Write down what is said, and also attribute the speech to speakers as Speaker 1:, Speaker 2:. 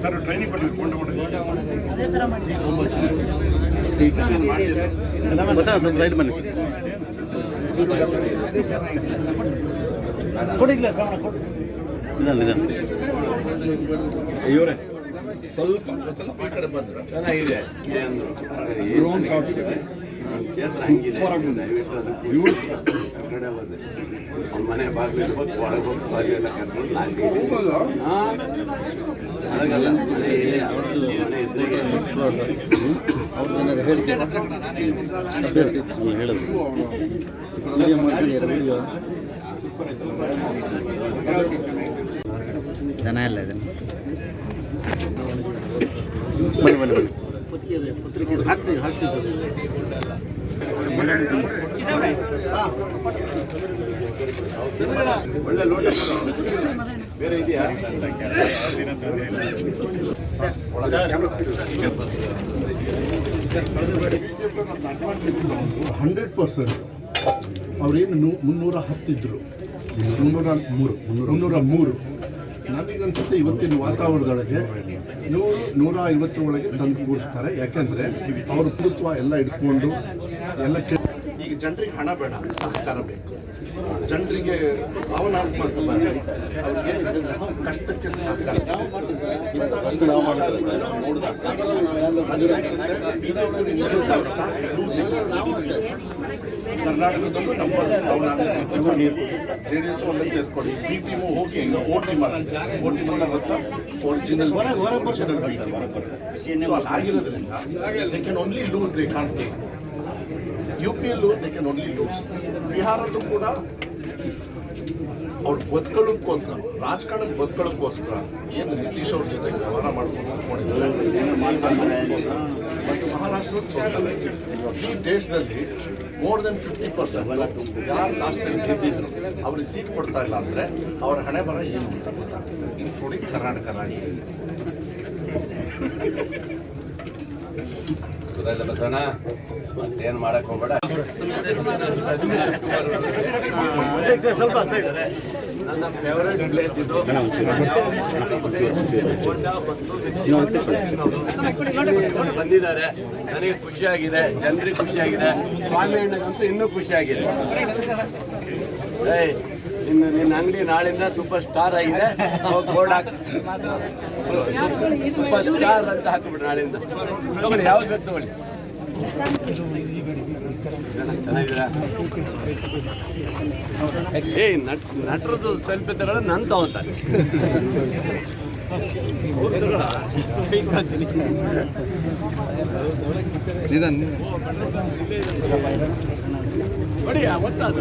Speaker 1: Sir training
Speaker 2: ಅದೇ ಥರ ಮಾಡಿ
Speaker 3: ಸೈಡ್ ಬನ್ನಿ ಕೊಡಿಲ್ಲ ನಿಧಾನ ನಿಧಾನ
Speaker 1: ಇವರೇ ಸ್ವಲ್ಪ ಈ ಕಡೆ ಬಂದ್ರೆ ಚೆನ್ನಾಗಿದೆ ಡ್ರೋನ್ ಶಾಟ್ಸ್
Speaker 4: ಮನೆ ಬಾಗಿಲು ಒಳಗೆ ಹೋಗಿ ಬಾಗಿಲೆಲ್ಲ ಕರ್ಕೊಂಡು ಒಳಗಲ್ಲ ಮನೆ ಎದುರಿಗೆ
Speaker 3: ಜನ ಎಲ್ಲ ಇದನ್ನು ಬನ್ನಿ ಬನ್ನಿ ಬನ್ನಿ ಪತ್ರಿಕೆ ಹಾಕ್ತಿದ್ರು
Speaker 4: ಒಳ್ಳೆ ಲೋಟ ಬೇರೆ ಇದೆಯಾ
Speaker 1: 100% ಅವರೇನು 310 ಇದ್ರು 303 ನನಗನ್ಸುತ್ತೆ ಇವತ್ತಿನ ವಾತಾವರಣದೊಳಗೆ 100-150 ಒಳಗೆ ತಂದು ಕೂರಿಸ್ತಾರೆ. ಯಾಕೆಂದರೆ ಅವ್ರ ಪ್ರಭುತ್ವ ಎಲ್ಲ ಇಟ್ಕೊಂಡು ಎಲ್ಲ ಈಗ ಜನರಿಗೆ ಹಣ ಬೇಡ, ಸಹಕಾರ ಬೇಕು. ಜನರಿಗೆ ಭಾವನಾತ್ಮಕ ಬೇಡ, ಅವ್ರಿಗೆ ಕಷ್ಟಕ್ಕೆ ಸಹಕಾರ ನನಗನ್ಸುತ್ತೆ ಕರ್ನಾಟಕದಲ್ಲೂ ನಮ್ಮ JDS ಅಲ್ಲೇ ಸೇರ್ಕೊಳ್ಳಿ. BTO ಹೋಗಿ ಈಗ OT ಗೊತ್ತಾ, ಒರಿಜಿನಲ್ ಸೊ ಅದಾಗಿರೋದ್ರಿಂದ they can only lose, they can't gain. UPಯಲ್ಲೂ ದೇ ಕ್ಯಾನ್ ಓನ್ಲಿ ಲೂಸ್. ಬಿಹಾರಲ್ಲೂ ಕೂಡ ಅವ್ರು ಬದುಕೊಳ್ಳೋಕ್ಕೋಸ್ಕರ, ರಾಜಕಾರಣದ ಬದುಕೊಳ್ಳೋಕ್ಕೋಸ್ಕರ ಏನು ನಿತೀಶ್ ಅವ್ರ ಜೊತೆ ವ್ಯವಹಾರ ಮಾಡ್ಕೊಂಡು ಕೂತ್ಕೊಂಡಿದ್ದಾರೆ. ಮತ್ತು ಮಹಾರಾಷ್ಟ್ರದ ಈ ದೇಶದಲ್ಲಿ ಮೋರ್ ದೆನ್ 50% ಯಾರು ಲಾಸ್ಟ್ ಟೈಮ್ ಗೆದ್ದಿದ್ರು ಅವ್ರಿಗೆ ಸೀಟ್ ಕೊಡ್ತಾ ಇಲ್ಲ ಅಂದರೆ ಅವ್ರ ಹಣೆ ಬರ ಏನು ಅಂತ ಗೊತ್ತಾಗ್ತದೆ, ಇನ್ಕ್ಲೂಡಿಂಗ್ ಕರ್ನಾಟಕ ರಾಜ್ಯದಲ್ಲಿ.
Speaker 4: ಬಸವಣ್ಣ ಏನು ಮಾಡಕ್ ಹೋಗ್ಬೇಡ.
Speaker 3: ಸ್ವಲ್ಪ
Speaker 4: ನನ್ನ ಫೇವರೇಟ್ ಪ್ಲೇಸ್ ಇದು. ಬಂದಿದ್ದಾರೆ, ನನಗೆ ಖುಷಿಯಾಗಿದೆ, ಜನರಿಗೆ ಖುಷಿಯಾಗಿದೆ, ಸ್ವಾಮಿ ಅಣ್ಣಗಂತೂ ಇನ್ನೂ ಖುಷಿಯಾಗಿದೆ. ನಿನ್ನ ಅಂಗಡಿ ನಾಳಿಂದ ಸೂಪರ್ ಸ್ಟಾರ್ ಆಗಿದೆ. ಬೋರ್ಡ್ ಸೂಪರ್ ಸ್ಟಾರ್ ಅಂತ ಹಾಕ್ಬಿಡ್ರಿ ನಾಳಿಂದ. ತಗೊಳ್ಳಿ, ಯಾವ್ದು ಬೇಕು ತಗೊಳ್ಳಿ. ಚೆನ್ನಾಗಿದ್ದೀರಾ? ನಟರದ್ದು ಸೆಲ್ಫಿ ತಗೊಳ್ಳ ನನ್ನ ತಗೋತಾರೆ. ನೋಡಿ ಗೊತ್ತಾದ